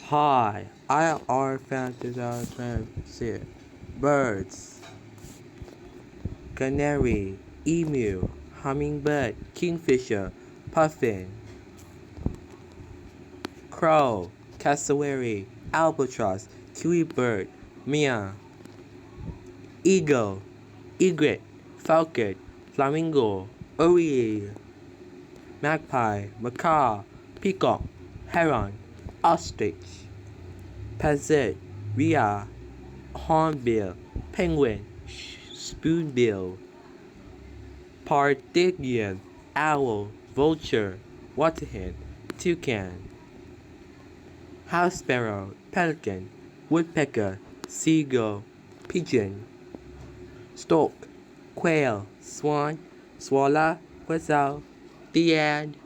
Hi, I are fantasy birds, canary, emu, hummingbird, kingfisher, puffin, crow, cassowary, albatross, kiwi bird, mia, eagle, egret, falcon, flamingo, oriole, magpie, macaw, peacock, heron, ostrich, parrot, rhea, hornbill, penguin, spoonbill, parthian, owl, vulture, waterhen, toucan, house sparrow, pelican, woodpecker, seagull, pigeon, stork, quail, swan, swallow, quail. The end.